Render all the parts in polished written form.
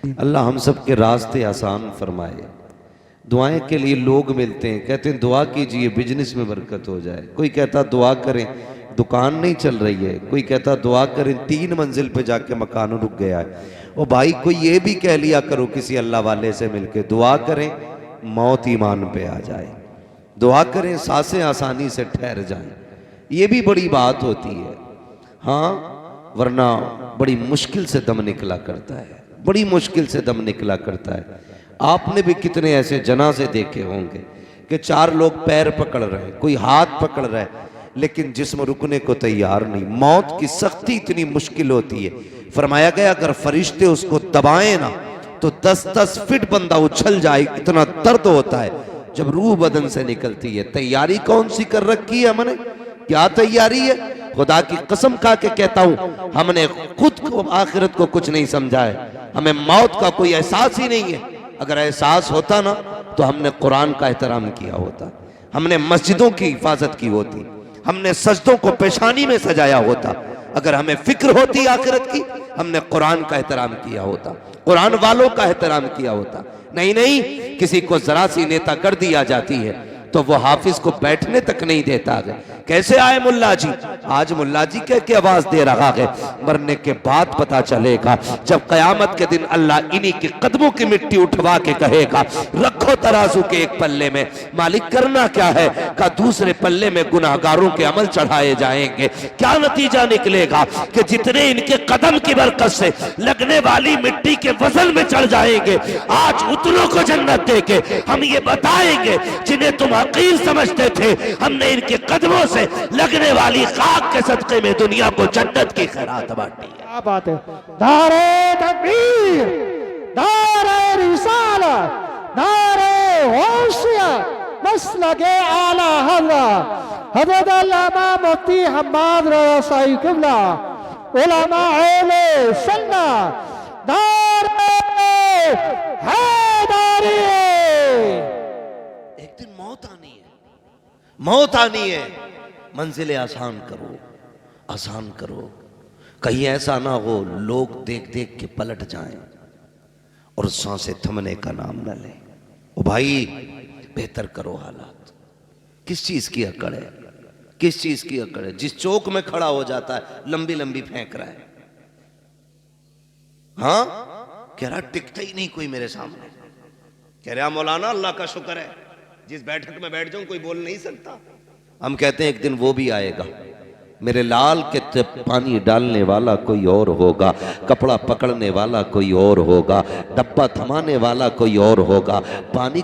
अल्लाह हम सब के रास्ते आसान फरमाए। दुआएं के लिए लोग मिलते हैं, कहते हैं दुआ कीजिए बिजनेस में बरकत हो जाए। कोई कहता दुआ करें दुकान नहीं चल रही है, कोई कहता दुआ करें 3 मंजिल पे जाके मकान रुक गया है। ओ भाई कोई ये भी कह लिया करो किसी अल्लाह वाले से मिलके दुआ करें मौत ईमान पे आ जाए, दुआ करें सांसें आसानी से ठहर जाएं, ये भी बड़ी बात होती है। हाँ, वरना बड़ी मुश्किल से दम निकला करता है, बड़ी मुश्किल से दम निकला करता है। आपने भी कितने ऐसे जनाजे देखे होंगे कि 4 लोग पैर पकड़ रहे हैं, कोई हाथ पकड़ रहा है, लेकिन जिस्म रुकने को तैयार नहीं। मौत की सख्ती इतनी मुश्किल होती है, फरमाया गया अगर फरिश्ते उसको दबाएं ना तो 10-10 फीट बंदा उछल जाए, इतना दर्द होता है जब रूह बदन से निकलती है। तैयारी कौन सी कर रखी है हमने, क्या तैयारी है? खुदा की कसम खा के कहता हूं हमने खुद को आखिरत को कुछ नहीं समझा है, हमें मौत का कोई एहसास ही नहीं है। अगर एहसास होता ना तो हमने कुरान का एहतराम किया होता, हमने मस्जिदों की हिफाजत की होती, हमने सजदों को पेशानी में सजाया होता। अगर हमें फिक्र होती आखिरत की हमने कुरान का एहतराम किया होता, कुरान वालों का एहतराम किया होता। नहीं नहीं, किसी को जरा सी नेता कर दिया जाती है तो वो हाफिज को बैठने तक नहीं देता है। कैसे आए मुल्ला जी, आज मुल्ला जी कह के आवाज दे रहा है, मरने के बाद पता चलेगा जब कयामत के दिन अल्लाह इन्हीं के कदमों की मिट्टी उठवा के कहेगा रखो तराजू के एक पल्ले में, मालिक करना क्या है, का दूसरे पल्ले में गुनाहगारों के अमल चढ़ाए जाएंगे। क्या नतीजा निकलेगा कि जितने इनके कदम की बरकत से लगने वाली मिट्टी के वजन में चढ़ जाएंगे, आज उतनों को जन्नत देके हम ये बताएंगे जिन्हें तुम हकीर समझते थे, हमने इनके कदमों से लगने वाली खाक के सदके में दुनिया को जन्नत की खैरात बांटी है। क्या बात है। नारे तकबीर, नारे रिसालत, नारे होशियत, मसलके आला हज़रत हज़रत अल्लामा मुफ्ती हम्माद रज़ा साई क़िबला, उलमा अहले सुन्नत, नारे हैदरी। एक दिन मौत आनी है, मौत आनी है, मंजिलें आसान करो, आसान करो, कहीं ऐसा ना हो लोग देख देख के पलट जाएं और सांसें थमने का नाम न लें। ओ भाई बेहतर करो हालात। किस चीज की अकड़ है, किस चीज की अकड़ है? जिस चौक में खड़ा हो जाता है लंबी लंबी फेंक रहा है। हाँ, कह रहा टिकता ही नहीं कोई मेरे सामने, कह रहा मौलाना अल्लाह का शुक्र है जिस बैठक में बैठ जाऊं कोई बोल नहीं सकता। हम कहते हैं एक दिन वो भी आएगा, मेरे लाल के पानी डालने वाला कोई और होगा, कपड़ा पकड़ने वाला कोई और होगा, डब्बा थमाने वाला कोई और होगा। पानी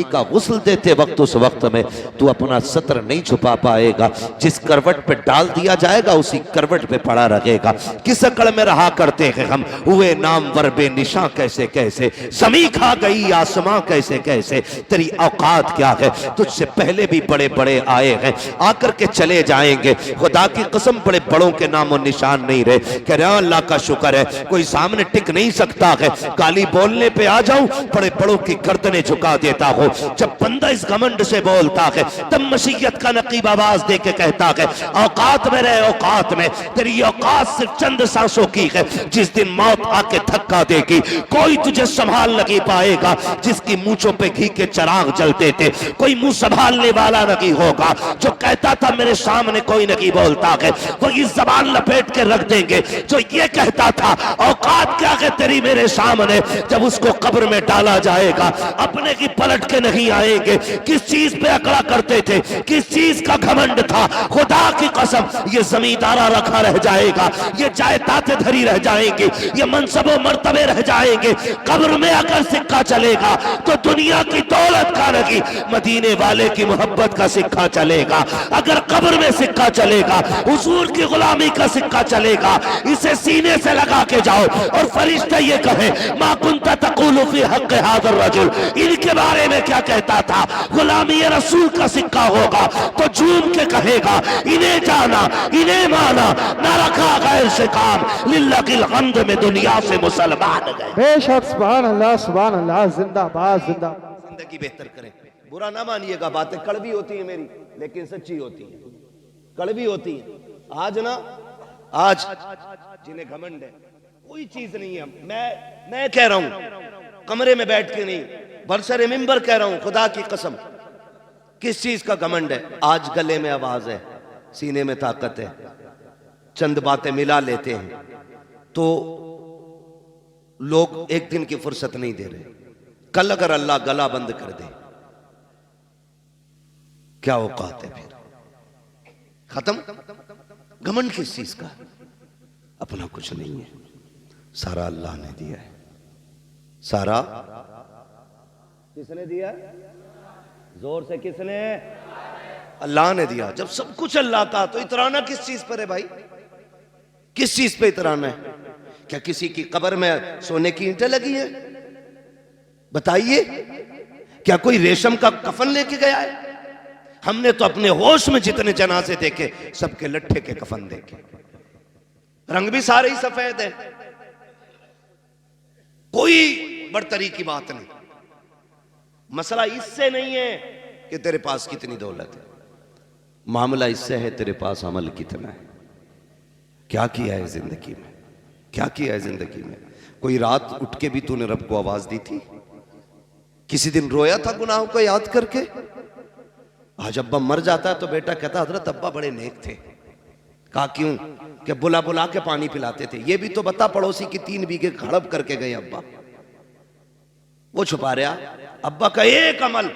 का गुस्ल देते वक्त उस वक्त में तू अपना सत्र नहीं छुपा पाएगा, जिस करवट पे डाल दिया जाएगा उसी करवट पे पड़ा रहेगा। किस अकड़ में रहा करते हैं हम, हुए नामवर बेनिशां कैसे कैसे, समी खा गई आसमां कैसे कैसे, तेरी औकात क्या है, तुझसे पहले भी बड़े बड़े आए हैं आकर के चले जाएंगे। खुदा की कसम बड़े बड़ों के नाम और निशान नहीं रहे। कह रहे अल्लाह का शुक्र है कोई सामने टिक नहीं सकता है, गाली बोलने पे आ जाऊं बड़े बड़ों की गर्दनें झुका देता हो। जब बंदा इस घमंड से बोलता है तब मशीयत का नकीब आवाज दे के कहता है औकात में रहे, औकात में, तेरी औकात सिर्फ चंद सांसों की है। जिस दिन मौत आके धक्का देगी कोई तुझे संभाल नहीं पाएगा। जिसकी मूंछों पे घी के चिराग जलते थे कोई मुंह संभालने वाला नहीं होगा। जो कहता था मेरे सामने कोई नहीं बोलता है, वो इस जबान लपेट के रख देंगे। जो ये कहता था औकात क्या है तेरी मेरे सामने, जब उसको कब्र में डाला जाएगा अपने की पलट के नहीं आएंगे। किस चीज पे अकड़ा करते थे, किस चीज का घमंड था, खुदा की कसम ये जमींदारा रखा रह जाएगा, ये जायदादें धरी रह जाएंगी, ये मनसबो मर्तबे रह जाएंगे। कब्र में अगर सिक्का चलेगा तो दुनिया की दौलत का नहीं मदीने वाले की मोहब्बत का सिक्का चलेगा। अगर कब्र में सिक्का चलेगा हुजूर की गुलामी का सिक्का चलेगा। इसे सीने से लगा के जाओ और फरिश्ता ये कहे मा कुंता तक़ूलु फी हक़्क़ि हाज़ा रजुल, इनके बारे में क्या कहता था, गुलामी रसूल का सिक्का होगा तो झूम के कहेगा इन्हें जाना इन्हें माना, ना रखा गैर से काम, लिल्लाहिल हम्द में दुनिया से मुसलमान गए। बेशक सुभान अल्लाह, सुभान अल्लाह, जिंदाबाद जिंदाबाद। जिंदगी बेहतर करें, बुरा ना मानिएगा, बातें कड़वी होती है मेरी लेकिन सच्ची होती है, कड़वी होती है। आज ना, आज जिन्हें घमंड है कोई चीज नहीं है। मैं कह रहा हूं, कमरे में बैठ के नहीं, बरसरे मिंबर कह रहा हूं, खुदा की कसम। किस चीज का घमंड है? आज गले में आवाज है, सीने में ताकत है, चंद बातें मिला लेते हैं तो लोग एक दिन की फुर्सत नहीं दे रहे। कल अगर अल्लाह गला बंद कर दे, क्या औकात है फिर? खत्म। घमंड किस चीज का? अपना कुछ नहीं है, सारा अल्लाह ने दिया है। सारा किसने दिया? जोर से किसने? अल्लाह ने दिया। जब सब कुछ अल्लाह का, तो इतराना किस चीज पर है भाई? किस चीज पे इतराना है? क्या किसी की कब्र में सोने की ईंटें लगी हैं? बताइए, क्या कोई रेशम का कफन लेके गया है? हमने तो अपने होश में जितने जनाजे देखे, सबके लट्ठे के कफन देखे, रंग भी सारे ही सफेद है, कोई बड़तरी की बात नहीं। मसला इससे नहीं है कि तेरे पास कितनी दौलत है, मामला इससे है तेरे पास अमल कितना है, क्या किया है जिंदगी में, क्या किया है जिंदगी में। कोई रात उठ के भी तूने रब को आवाज दी थी? किसी दिन रोया था गुनाहों को याद करके? आज अब्बा मर जाता है तो बेटा कहता हजरत अब्बा बड़े नेक थे। कहा क्यों? कि बुला बुला के पानी पिलाते थे। ये भी तो बता, पड़ोसी की 3 बीघे हड़प करके गए अब्बा। वो छुपा रहा, अब्बा का एक अमल,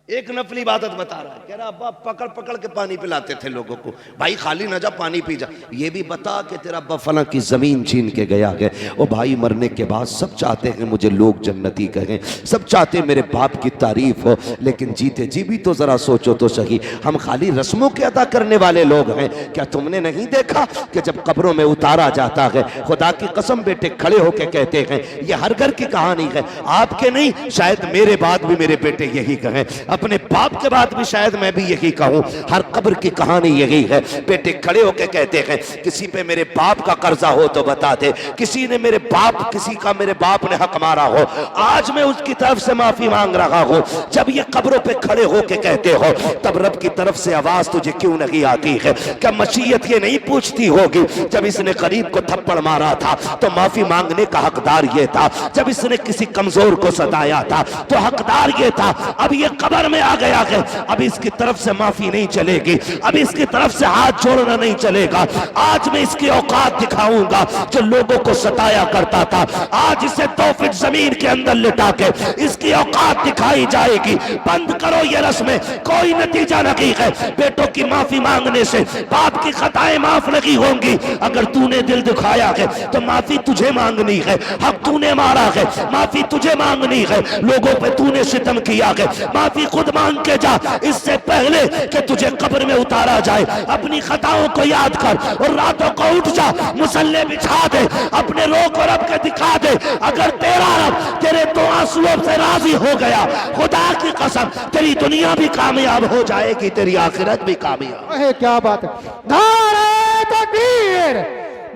एक नफली इबादत बता रहा है। कह रहा अब्बा पकड़ पकड़ के पानी पिलाते थे लोगों को। भाई खाली ना जा, पानी पी जा। ये भी बता कि तेरा अब्बा फला की जमीन छीन के गया है। ओ भाई, मरने के बाद सब चाहते हैं मुझे लोग जन्नती कहें, सब चाहते हैं मेरे बाप की तारीफ हो, लेकिन जीते जी भी तो जरा सोचो तो सही, हम खाली रस्मों के अदा करने वाले लोग हैं। क्या तुमने नहीं देखा कि जब कब्रों में उतारा जाता है, खुदा की कसम बेटे खड़े होके कहते हैं, ये हर घर की कहानी है, आपके नहीं, शायद मेरे बाद भी मेरे बेटे यही कहें, अपने बाप के बाद भी शायद मैं भी यही कहूं, हर कब्र की कहानी यही है। बेटे खड़े होके कहते हैं, किसी पे मेरे बाप का कर्जा हो तो बता दे, किसी ने मेरे बाप, किसी का मेरे बाप ने हक मारा हो, आज मैं उसकी तरफ से माफी मांग रहा हूं। जब ये कब्रों पे खड़े होके कहते हो, तब रब की तरफ से आवाज तुझे क्यों नहीं आती है? क्या मशीयत ये नहीं पूछती होगी, जब इसने गरीब को थप्पड़ मारा था तो माफी मांगने का हकदार ये था, जब इसने किसी कमजोर को सताया था तो हकदार ये था। अब ये कब्र में आ गया है, अब इसकी तरफ से माफी नहीं चलेगी, अब इसकी तरफ से हाथ जोड़ना नहीं चलेगा। आज मैं इसकी औकात दिखाऊंगा जो लोगों को सताया करता था। आज इसे 2 फीट जमीन के अंदर लिटा के इसकी औकात दिखाई जाएगी। बंद करो ये रस्में, कोई नतीजा नहीं है। बेटों की माफी मांगने से बाप की खताएं माफ नहीं होंगी। अगर तूने दिल दुखाया है तो माफी तुझे मांगनी है, हक तूने मारा है माफी तुझे मांगनी है, लोगों पे तूने सितम किया है माफी खुद मांग के जा, इससे पहले कि तुझे कब्र में उतारा जाए। अपनी खताओं को याद कर और रातों को उठ जा, मुसल्ले बिछा दे, अपने रो को रब के दिखा दे। अगर तेरा रब तेरे 2 आंसुओं से राजी हो गया, खुदा की कसम तेरी दुनिया भी कामयाब हो जाएगी, तेरी आखिरत भी कामयाब। क्या बात है। नारे तकबीर,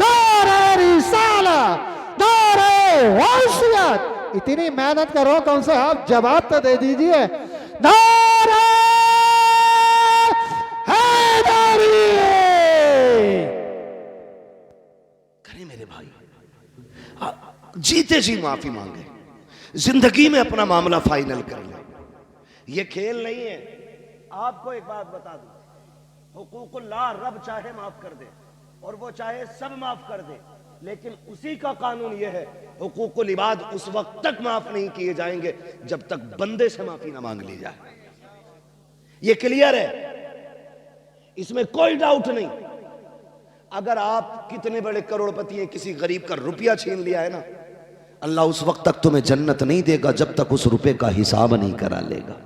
नारे रिसाला, नारे वसीयत। इतनी मेहनत करो, कौन से आप जवाब तो दे दीजिए। नारे हैदरी। करे मेरे भाई, जीते जी माफी मांगे, जिंदगी में अपना मामला फाइनल कर ले। ये खेल नहीं है। आपको एक बात बता दूं, हुकूकुल्लाह रब चाहे माफ कर दे और वो चाहे सब माफ कर दे, लेकिन उसी का कानून यह है, हुकूकुल इबाद उस वक्त तक माफ नहीं किए जाएंगे जब तक बंदे से माफी ना मांग ली जाए। ये क्लियर है, इसमें कोई डाउट नहीं। अगर आप कितने बड़े करोड़पति हैं, किसी गरीब का रुपया छीन लिया है ना, अल्लाह उस वक्त तक तुम्हें जन्नत नहीं देगा जब तक उस रुपए का हिसाब नहीं करा लेगा।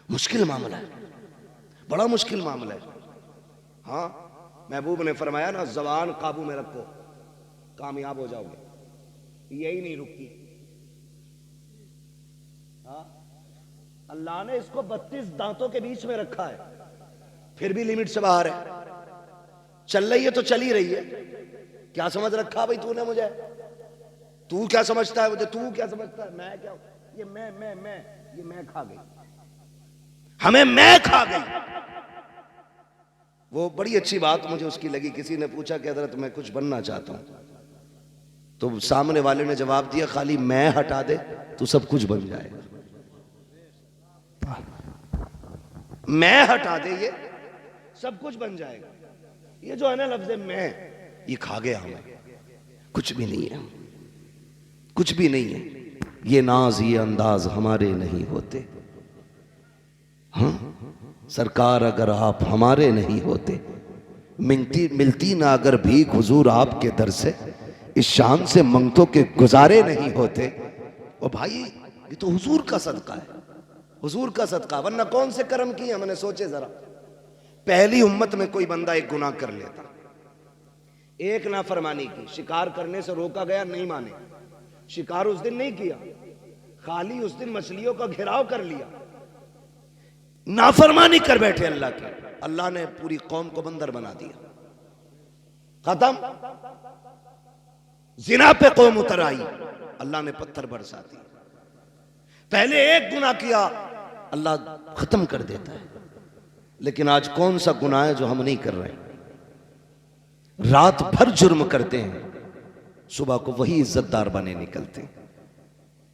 मुश्किल मामला है, बड़ा मुश्किल मामला है। हाँ, महबूब ने फरमाया ना, जबान काबू में रखो, कामयाब हो जाओगे। यही नहीं रुकी। हाँ, अल्लाह ने इसको 32 दांतों के बीच में रखा है, फिर भी लिमिट से बाहर है। चल रही है तो चल ही रही है। क्या समझ रखा भाई तूने मुझे? तू क्या समझता है मुझे? तू क्या समझता है? मैं क्या? ये मैं, ये मैं खा गई, हमें मैं खा गई। 32 दांतों के बीच में रखा है, फिर भी लिमिट से बाहर है। चल रही है तो चल ही रही है। क्या समझ रखा भाई तूने मुझे? तू क्या समझता है मुझे? तू क्या समझता है? मैं क्या? ये मैं। ये मैं खा गई। हमें मैं खा गई। वो बड़ी अच्छी बात मुझे उसकी लगी। किसी ने पूछा कि हजरत मैं कुछ बनना चाहता हूं, तो सामने वाले ने जवाब दिया खाली मैं हटा दे तो सब कुछ बन जाएगा। मैं हटा दे ये सब कुछ बन जाएगा। ये जो है ना लफ्ज़ मैं, ये खा गया हमें। कुछ भी नहीं है, कुछ भी नहीं है। ये नाज ये अंदाज हमारे नहीं होते। हाँ सरकार अगर आप हमारे नहीं होते, मिलती ना अगर भीख हुजूर आपके दर से, इस शान से मंगतों के गुजारे नहीं होते। ओ भाई ये तो हुजूर का सदका है, हुजूर का सदका, वरना कौन से कर्म किए हमने सोचे जरा। पहली उम्मत में कोई बंदा एक गुनाह कर लेता, एक नाफरमानी की, शिकार करने से रोका गया नहीं माने, शिकार उस दिन नहीं किया, खाली उस दिन मछलियों का घेराव कर लिया, नाफरमानी कर बैठे अल्लाह की, अल्लाह ने पूरी कौम को बंदर बना दिया, खत्म। जिना पे कौम उतर आई, अल्लाह ने पत्थर बरसा दिए। पहले एक गुनाह किया अल्लाह खत्म कर देता है। लेकिन आज कौन सा गुनाह है जो हम नहीं कर रहे? रात भर जुर्म करते हैं, सुबह को वही इज्जतदार बने निकलते हैं।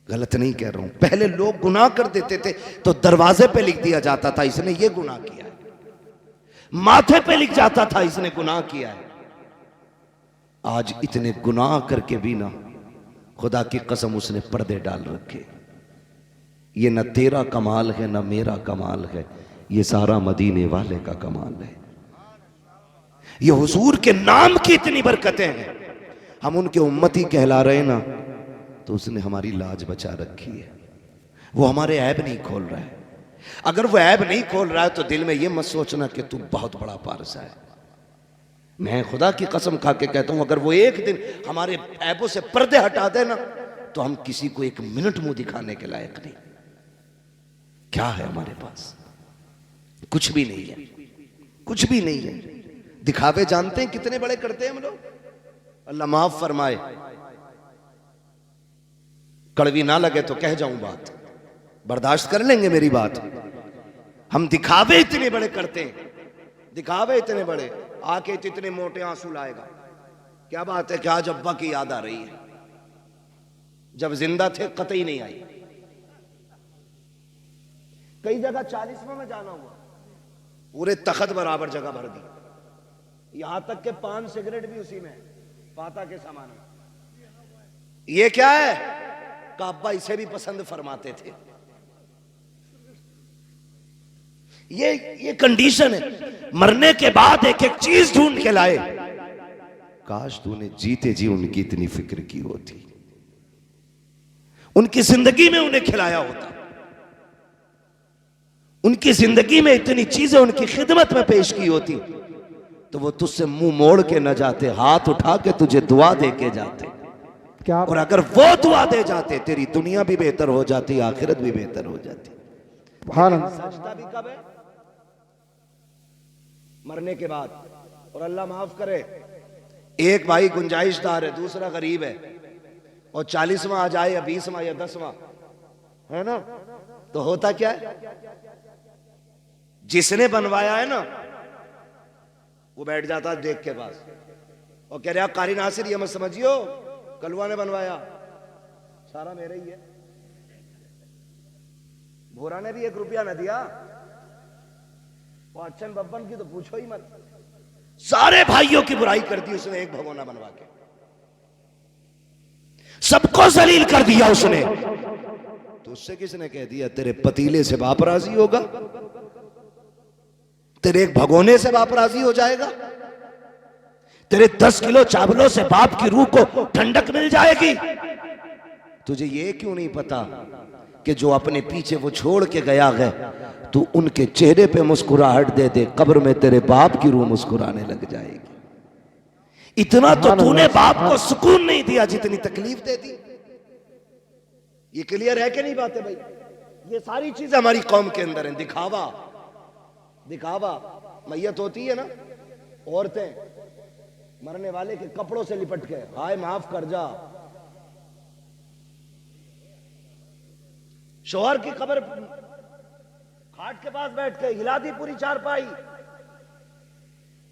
गलत नहीं कह रहा हूं। पहले लोग गुनाह कर देते थे तो दरवाजे पे लिख दिया जाता था इसने ये गुनाह किया है, माथे पे लिख जाता था इसने गुनाह किया है। आज इतने गुनाह करके भी ना, खुदा की कसम उसने पर्दे डाल रखे। ये न तेरा कमाल है न मेरा कमाल है, ये सारा मदीने वाले का कमाल है। ये हुजूर के नाम की इतनी बरकतें हैं, हम उनके उम्मती कहला रहे ना, तो उसने हमारी लाज बचा रखी है। वो हमारे ऐब नहीं खोल रहा है। अगर वो ऐब नहीं खोल रहा है तो दिल में ये मत सोचना कि तू बहुत बड़ा पारसा है। मैं खुदा की कसम खा के कहता हूं, अगर वो एक दिन हमारे ऐबों से पर्दे हटा देना तो हम किसी को एक मिनट मुंह दिखाने के लायक नहीं। क्या है हमारे पास? कुछ भी नहीं है, कुछ भी नहीं है। दिखावे जानते हैं कितने बड़े करते हैं हम लोग, अल्लाह माफ फरमाए। कड़वी ना लगे तो कह जाऊं बात, बर्दाश्त कर लेंगे मेरी बात। हम दिखावे इतने बड़े करते हैं, दिखावे इतने बड़े, आके तो इतने मोटे आंसू लाएगा। क्या बात है, क्या आज अब्बा की याद आ रही है? जब जिंदा थे कतई नहीं आई। कई जगह 40वां में जाना हुआ, पूरे तखत बराबर जगह भर दी, यहां तक के पान सिगरेट भी उसी में, पाता के सामान में। ये क्या है? का अब्बा इसे भी पसंद फरमाते थे। ये कंडीशन है। मरने के बाद एक एक चीज ढूंढ के लाए। काश तूने जीते जी उनकी इतनी फिक्र की होती, उनकी जिंदगी में उन्हें खिलाया होता, उनकी जिंदगी में इतनी चीजें उनकी खिदमत में पेश की होती, तो वो तुझसे मुंह मोड़ के न जाते, हाथ उठा के तुझे दुआ दे के जाते। क्या? और अगर वो दुआ दे जाते, तेरी दुनिया भी बेहतर हो जाती, आखिरत भी बेहतर हो जाती। सजदा भी कब है? मरने के बाद। और अल्लाह माफ करे, एक भाई गुंजाइशदार है, दूसरा गरीब है, और 40वां आ जाए या 20वां या 10वां, है ना, तो होता क्या है? जिसने बनवाया है ना, वो बैठ जाता है देख के पास और कह रहा कारी नासिर ये मत समझियो, कलवा ने बनवाया, सारा मेरा ही है, भोरा ने भी 1 रुपया न दिया, वो अच्छन बब्बन की तो पूछो ही मत। सारे भाइयों की बुराई कर दी उसने एक भगोना बनवा के, सबको जलील कर दिया उसने। तो उससे किसने कह दिया तेरे पतीले से बाप राजी होगा, तेरे एक भगोने से बाप राजी हो जाएगा, तेरे 10 किलो चावलों से बाप की रूह को ठंडक मिल जाएगी? तुझे ये क्यों नहीं पता कि जो अपने पीछे वो छोड़ के गया है, तू उनके चेहरे पे मुस्कुराहट दे दे, कब्र में तेरे बाप की रूह मुस्कुराने लग जाएगी। इतना तो तूने बाप को सुकून नहीं दिया जितनी तकलीफ दे दी। ये क्लियर है कि नहीं बातें भाई? ये सारी चीजें हमारी कौम के अंदर हैं। दिखावा, दिखावा। मैयत होती है ना, औरतें मरने वाले के कपड़ों से लिपट के, हाय माफ कर जा। शोहर की कब्र खाट के पास बैठ के हिला दी पूरी चारपाई,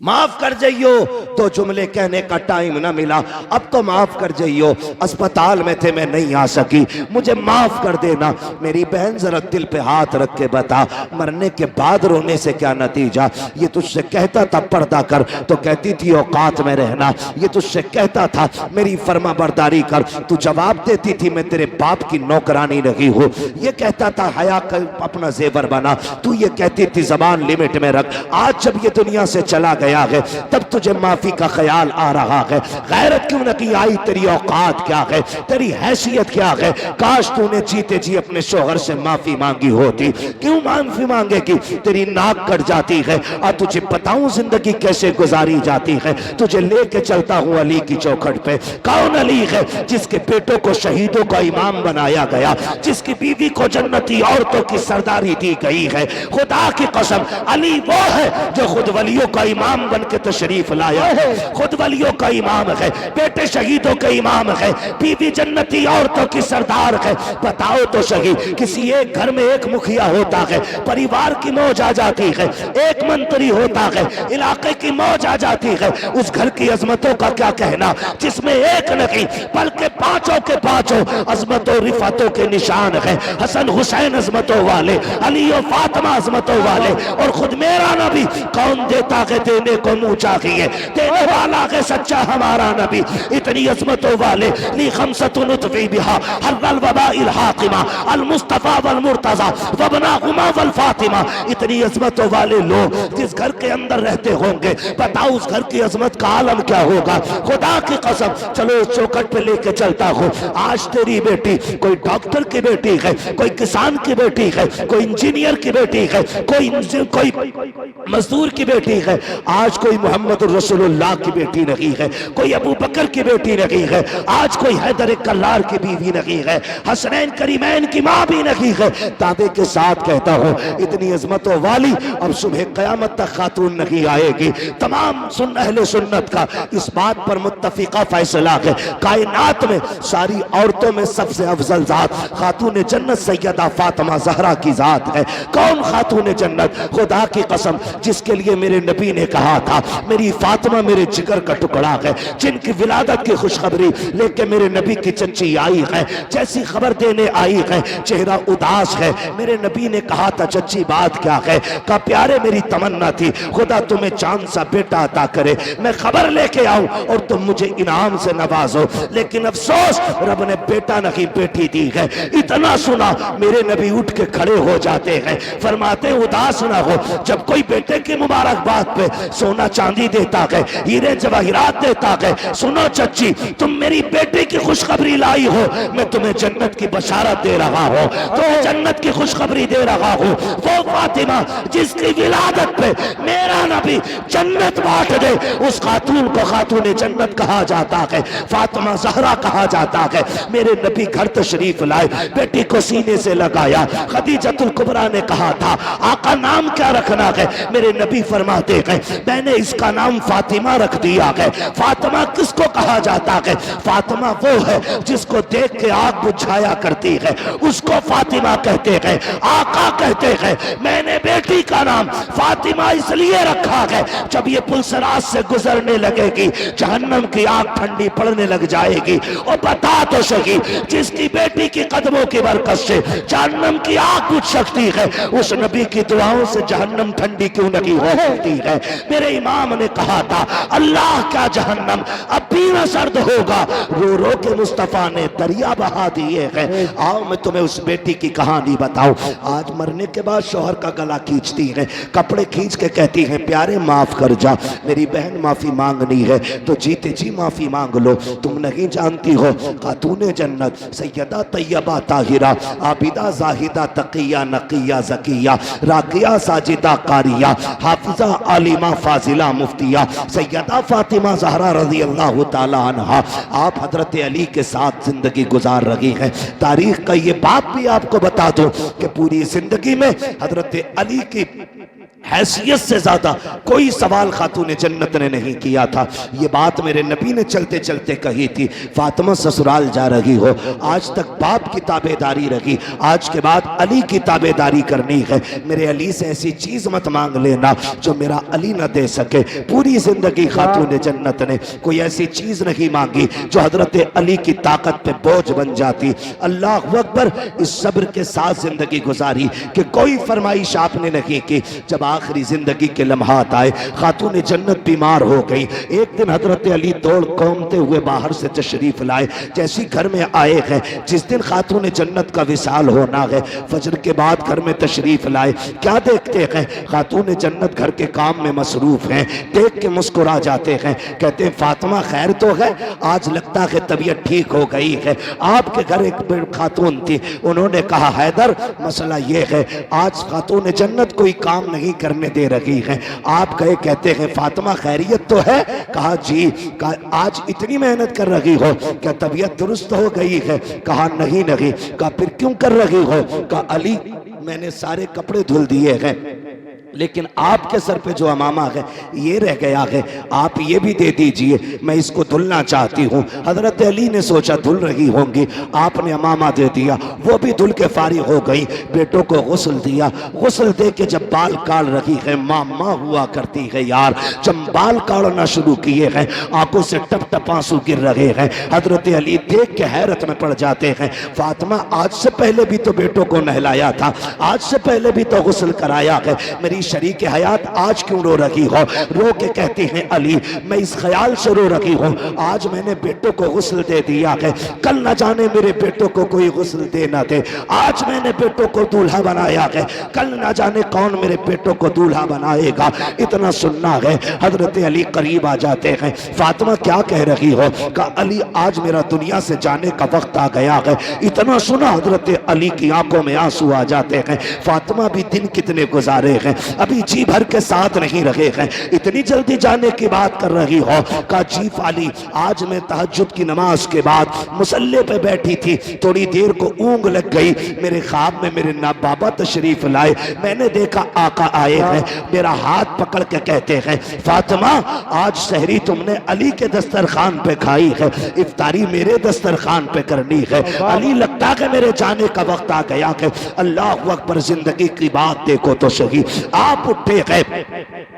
माफ कर जाइयो, तो जुमले कहने का टाइम ना मिला, अब तो माफ कर जाइयो, अस्पताल में थे मैं नहीं आ सकी, मुझे माफ कर देना। मेरी बहन जरा दिल पे हाथ रख के बता, मरने के बाद रोने से क्या नतीजा? ये तुझसे कहता था पर्दा कर, तो कहती थी औकात में रहना। ये तुझसे कहता था मेरी फर्मा बरदारी कर, तू जवाब देती थी मैं तेरे बाप की नौकरानी नहीं हूँ। ये कहता था हया कर अपना जेवर बना, तू ये कहती थी जबान लिमिट में रख। आज जब ये दुनिया से चला गया है तब तुझे माफी का ख्याल आ रहा है। गैरत क्यों न की आई? तेरी औकात क्या है, तेरी हैसियत क्या है? काश तूने जीते जी अपने शोहर से माफी मांगी होती। क्यों माफी मांगेगी? तेरी नाक कट जाती है और तुझे बताऊं जिंदगी कैसे गुजारी जाती है। तुझे लेके चलता हूं अली की चौखट पे। कौन अली है जिसके बेटों को शहीदों का इमाम बनाया गया, जिसकी बीवी को जन्नती औरतों की सरदारी दी गई है। खुदा की कसम अली वो है जो खुद वलियों का इमाम बन के तशरीफ लाया है, खुद वलियों का इमाम है, बेटे शहीदों के इमाम है, बीवी जन्नती औरतों की सरदार है। बताओ तो सही, किसी एक घर में एक मुखिया होता है, परिवार की मौज आ जाती है, एक मंत्री होता है, इलाके की मौज आ जाती है। उस घर की अजमतों का क्या कहना जिसमें एक नहीं बल्कि पांचों के पांचों अजमतों रिफातों के निशान है। हसन हुसैन अजमतों वाले, अली और फातिमा अजमतों वाले, और खुद मेरा नबी कौन देता है देने को मुंह चाहिए, देने वाला है सच्चा हमारा नबी। इतनी अजमतों वाले ली खमसतुन उतफी बिहा हर्रल वबाइल हाकिमा अल मुस्तफा वल मुर्तजा वबना हुमा वल फातिमा। इतनी अजमतों वाले लोग जिस घर के अंदर रहते होंगे, बताओ उस घर की अजमत का आलम क्या होगा। खुदा की कसम, चलो इस चौखट पे लेके चलता हूँ। आज तेरी बेटी कोई डॉक्टर की बेटी है, कोई किसान की बेटी है, कोई इंजीनियर की बेटी है, कोई मजदूर की बेटी है। आज कोई मोहम्मद रसूलुल्लाह की बेटी नहीं है, कोई अबू बकर की बेटी नहीं है, आज कोई हैदर कल्लार की बीवी नहीं है, हसनैन करीमैन की माँ भी नहीं है। दावे के साथ कहता हूँ इतनी अजमतों वाली अब सुबह कयामत तक खातून नहीं आएगी। तमाम अहले सुन्नत का इस बात पर मुत्तफिका फैसला है, कायनात में सारी औरतों में सबसे अफजल जात खातून जन्नत सैयदा फातिमा ज़हरा की जात है। कौन खातून जन्नत? खुदा की कसम, जिसके लिए मेरे नबी ने कहा था मेरी फातिमा मेरे जिगर का टुकड़ा है, जिनकी विलादत की खुशखबरी लेके मेरे नबी की चच्ची आई है, जैसी खबर देने आई है चेहरा उदास है। मेरे नबी ने कहा था चच्ची बात क्या है? का प्यारे मेरी तमन्ना थी खुदा तुम्हें चांद सा बेटा अता करे, मैं खबर लेके आऊं और तुम मुझे इनाम से नवाजो। लेकिन अफसोस रब ने बेटा नहीं बेटी दी है। इतना सुना मेरे नबी उठ के खड़े हो जाते हैं, फरमाते उदास ना हो। जब कोई बेटे की मुबारकबाद पे सोना चांदी देता है, हीरे जवाहिरात देता है, सुनो चच्ची तुम मेरी बेटे की खुशखबरी लाई हो, मैं तुम्हें जन्नत की बशारत दे रहा हूँ, तुम्हें जन्नत की खुशखबरी दे रहा हूँ। वो फातिमा जिसकी विलादत पे मेरा नबी जन्नत बांट दे, उस खातून को खातून जन्नत कहा जाता है, फातिमा ज़हरा कहा जाता है। मेरे नबी घर तशरीफ लाए, बेटी को सीने से लगाया। खदीजतुल कुबरा ने कहा था आका नाम क्या रखना है? मेरे नबी फरमाते हैं मैंने इसका नाम फातिमा रख दिया है। फातिमा किसको कहा जाता है? फातिमा वो है जिसको देख के आग बुझाया करती है, उसको फातिमा कहते हैं। आका कहते हैं मैंने बेटी का नाम फातिमा इसलिए रखा है जब ये पुलसराज से गुजरने लगेगी जहन्नम की आग ठंडी पड़ने लग जाएगी। और बता तो सही जिसकी बेटी की कदमों की बरकत से जहन्नम की आग बुझ सकती है, उस नबी की दुआओं से जहन्नम ठंडी क्यों नहीं हो सकती है? मेरे इमाम ने कहा था अल्लाह का जहन्नम अब भी न सर्द होगा, रो रो के मुस्तफा ने दरिया बहा दिए हैं। आओ मैं तुम्हें उस बेटी की कहानी बताऊं। आज मरने के बाद शौहर का गला खींचती है, कपड़े खींच के कहती है प्यारे माफ कर जा, मेरी बहन माफी मांगनी है तो जीते जी माफी मांग लो। तुम नहीं जानती हो खातून जन्नत सैयदा तैयबा ताहिरा आबिदा जाहिदा तकिया नकिया जकिया राकिया साजिदा कारिया हाफिजा आलिमा फाजिला मुफ्तिया सैयदा फातिमा ज़हरा रज़ी अल्लाह ताला अन्हा आप हजरत अली के साथ जिंदगी गुजार रही हैं। तारीख का ये बात भी आपको बता दूं कि पूरी जिंदगी में हजरत अली की हैसियत से ज्यादा कोई सवाल खातून जन्नत ने नहीं किया था। ये बात मेरे नबी ने चलते चलते कही थी, फातिमा ससुराल जा रही हो, आज तक बाप की ताबेदारी रखी, आज के बाद अली की ताबेदारी करनी है। मेरे अली से ऐसी चीज मत मांग लेना जो मेरा अली न दे सके। पूरी जिंदगी खातून जन्नत ने कोई ऐसी चीज नहीं मांगी जो हजरत अली की ताकत पे बोझ बन जाती। अल्लाह अकबर। इस सब्र के साथ जिंदगी गुजारी कि कोई फरमाइश आपने नहीं की। जब आखिरी जिंदगी के लम्हात आए, खातून जन्नत बीमार हो गई। एक दिन हजरत अली दौड़ कौमते हुए बाहर से तशरीफ लाए। जैसी घर में आए हैं, जिस दिन खातून जन्नत का विसाल होना है, फजर के बाद घर में तशरीफ लाए। क्या देखते हैं, खातून जन्नत घर के काम में मसरूफ हैं। देख के मुस्कुरा जाते हैं, कहते हैं फातिमा खैर तो है, आज लगता है तबीयत ठीक हो गई है। आपके घर एक खातून थी, उन्होंने कहा हैदर मसला ये है, आज खातून जन्नत कोई काम नहीं करने दे रही है। आप गए, कहते हैं फातिमा खैरियत तो है? कहा जी। कहा आज इतनी मेहनत कर रही हो, क्या तबीयत दुरुस्त हो गई है? कहा नहीं नहीं। कहा फिर क्यों कर रही हो? कहा अली मैंने सारे कपड़े धुल दिए हैं, लेकिन आपके सर पे जो अमामा है ये रह गया है, आप ये भी दे दीजिए, मैं इसको धुलना चाहती हूँ। हजरत अली ने सोचा धुल रही होंगी, आपने अमामा दे दिया, वो भी धुल के फारिग हो गई। बेटों को गुस्ल दिया, गुस्ल दे के जब बाल काट रही है, मामा हुआ करती है यार, जब बाल काटना शुरू किए हैं, आंखों से टप टप आंसू गिर रहे हैं। हजरत अली देख के हैरत में पड़ जाते हैं, फातिमा आज से पहले भी तो बेटों को नहलाया था, आज से पहले भी तो गुस्ल कराया है, मेरी शरीक हयात आज क्यों रो रही हो? रो के कहती हैं अली मैं इस ख्याल से रो रही हूँ, आज मैंने बेटों को गुस्ल दे दिया है, कल न जाने मेरे बेटों को कोई गुस्ल दे ना दे। आज मैंने बेटों को दूल्हा बनाया है, कल न जाने कौन मेरे बेटों को दूल्हा बनाएगा। इतना सुनना है। हजरत अली करीब आ जाते हैं, फातिमा क्या कह रही हो? कहा अली आज मेरा दुनिया से जाने का वक्त आ गया है। इतना सुना हजरत अली की आंखों में आंसू आ जाते हैं। फातिमा भी दिन कितने गुजारे हैं, अभी जी भर के साथ नहीं रहे हैं, इतनी जल्दी जाने की बात कर रही हो? कहा जी फाली आज मैं तहज्जुद की नमाज के बाद मुसल्ले पे बैठी थी, थोड़ी देर को ऊँग लग गई, मेरे ख्वाब में मेरे ना बाबा तशरीफ लाए, मैंने देखा आका आए हैं, मेरा हाथ पकड़ के कहते हैं फातिमा आज सहरी तुमने अली के दस्तरखान पे खाई है, इफ्तारी मेरे दस्तरखान पे करनी है। अली लगता है मेरे जाने का वक्त आ गया है। अल्लाह अकबर। जिंदगी की बात देखो तो सही। आप उठे गए,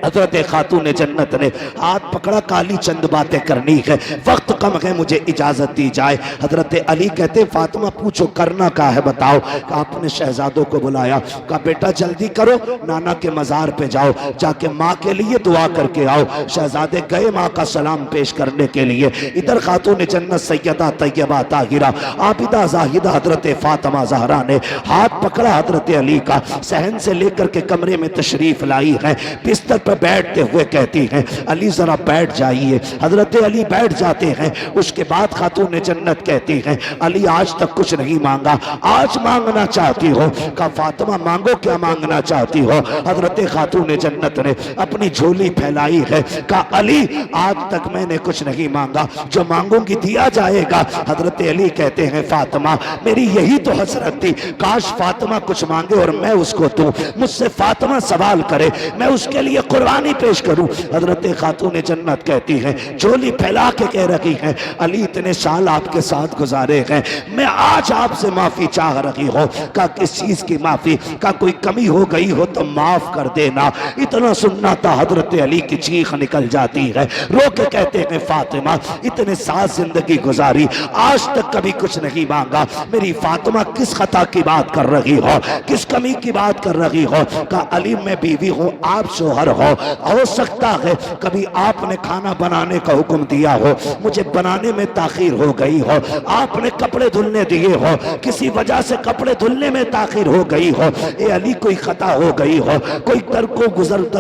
हजरत खातून जन्नत ने हाथ पकड़ा, काली चंद बातें करनी है, वक्त कम है, मुझे इजाजत दी जाए। हजरत अली कहते फातिमा पूछो करना क्या है बताओ। आपने शहजादों को बुलाया, कहा बेटा जल्दी करो, नाना के मजार पे जाओ, जाके माँ के लिए दुआ करके आओ। शहजादे गए माँ का सलाम पेश करने के लिए। इधर खातून जन्नत सैयदा तैयबा ताहिरा आबिदा जाहिदा हजरत फातिमा जहरा ने हाथ पकड़ा हजरत अली का, सहन से लेकर के कमरे में तशरीफ लाई है। बिस्तर पर बैठते हुए कहती हैं अली जरा बैठ जाइए। हजरत अली बैठ जाते हैं। उसके बाद खातून जन्नत कहती हैं अली आज तक कुछ नहीं मांगा, आज मांगना चाहती हो? कहा फातिमा मांगो, क्या मांगना चाहती हो? हजरत खातून जन्नत ने अपनी झोली फैलाई है, कहा अली आज तक मैंने कुछ नहीं मांगा, जो मांगूंगी दिया जाएगा। हजरत अली कहते हैं फातिमा मेरी यही तो हसरत थी, काश फातिमा कुछ मांगे और मैं उसको दूं, मुझसे फातिमा सवाल करे, मैं उसके लिए कुर्बानी पेश करूं। हजरत खातून जन्नत कहती हैं झोली फैला के कह रही हैं अली इतने साल आपके साथ गुजारे हैं, मैं आज आपसे माफी चाह रही हूं। का किस चीज की माफी? का कोई कमी हो गई हो तो माफ कर देना। इतना सुनना था हजरत अली की चीख निकल जाती है, रो के कहते हैं फातिमा इतने साल जिंदगी गुजारी, आज तक कभी कुछ नहीं मांगा, मेरी फातिमा किस खता की बात कर रही हो, किस कमी की बात कर रही हो? का अली मैं बीवी हूँ, आप शोहर हो सकता है कभी आपने खाना बनाने का हुक्म दिया हो, मुझे बनाने में ताखीर हो गई हो, आपने कपड़े धुलने दिए हो, किसी वजह से कपड़े धुलने में ताखीर हो गई हो, ए अली कोई खता हो गई हो, कोई दर को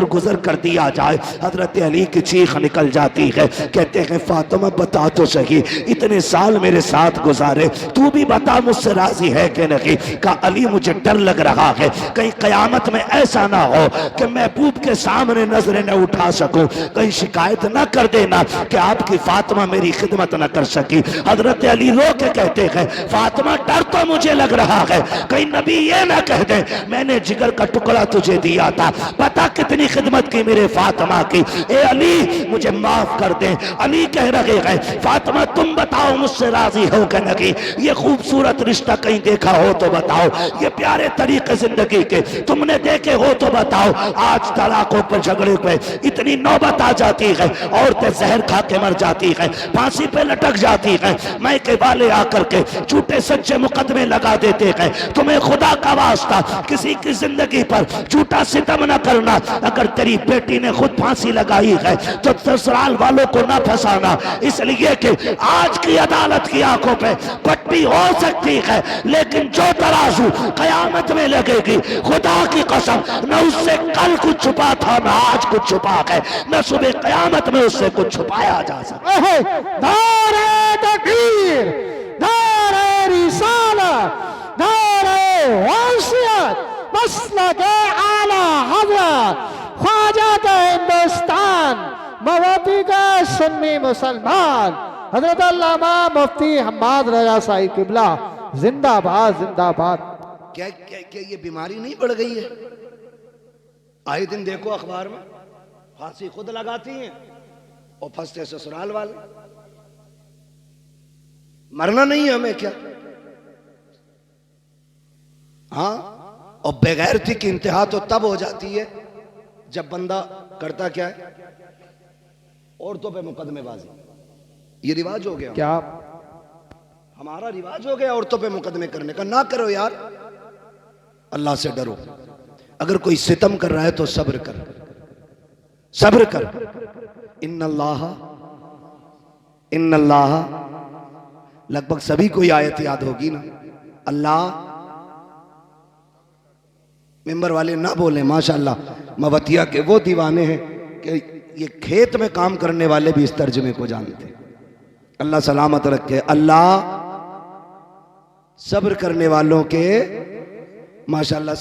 गुजर कर दिया जाए। हजरत अली की चीख निकल जाती है, कहते हैं फातिमा बता तो सही, इतने साल मेरे साथ गुजारे, तू भी बता मुझसे राजी है कि नहीं? का अली मुझे डर लग रहा है, कहीं कयामत में ऐसा ना हो कि महबूब के सामने सामने नजरें न उठा सकूं, कहीं शिकायत न कर देना कि आपकी फातिमा मेरी खिदमत न कर सकी। हजरत अली रो के कहते हैं फातिमा डर तो मुझे लग रहा है कहीं नबी ये ना कह दे मैंने जिगर का टुकड़ा तुझे दिया था, पता कितनी खिदमत की मेरे फातिमा की, ए अली मुझे माफ कर दे। अली कह रहे हैं फातिमा तुम बताओ मुझसे राजी हो कि नहीं, ये खूबसूरत रिश्ता कहीं देखा हो तो बताओ, ये प्यारे तरीके जिंदगी के तुमने देखे हो तो बताओ। आज तलाकों पर झगड़े पे इतनी नौबत आ जाती है, औरतें जहर खा के मर जाती है, फांसी पे लटक जाती है, मैं के वाले आकर के झूठे सच्चे मुकदमे लगा देते हैं। तुम्हें खुदा का वास्ता किसी की जिंदगी पर झूठा सितम न करना, अगर तेरी बेटी ने खुद फांसी लगाई है तो ससुराल वालों को न फंसाना, इसलिए कि आज की अदालत की आंखों पे पट्टी हो सकती है लेकिन जो तराजू कयामत में लगेगी खुदा की कसम न उससे कल कुछ छुपा था न आज कुछ छुपा है, न सुबह कयामत में उससे कुछ छुपाया जा सकता। नारे तकबीर, नारे रिसाला, नारे वसीयत, मसलके आला हज़रत ख्वाजा का हिंदुस्तान, मवाती का सुन्नी मुसलमान, हजरत अल्लामा मुफ्ती हम्माद रजा साई किबला जिंदाबाद जिंदाबाद। क्या क्या क्या ये बीमारी नहीं बढ़ गई है? आए दिन देखो अखबार में फांसी खुद लगाती हैं और फंसते ससुराल वाले। मरना नहीं है हमें क्या? हाँ, और बेगैरती की इंतहा तो तब हो जाती है जब बंदा करता क्या है, औरतों पे मुकदमेबाजी। ये रिवाज हो गया, क्या हमारा रिवाज हो गया औरतों पे मुकदमे करने का। ना करो यार, अल्लाह से डरो। अगर कोई सितम कर रहा है तो सब्र कर, सब्र कर। इन्नल्लाह लगभग सभी को आयत याद होगी ना। अल्लाह, मेंबर वाले ना बोले माशाल्लाह, मवतिया के वो दीवाने हैं कि ये खेत में काम करने वाले भी इस तर्जुमे को जानते। अल्लाह सलामत रखे। अल्लाह सब्र करने वालों के माशाल्लाह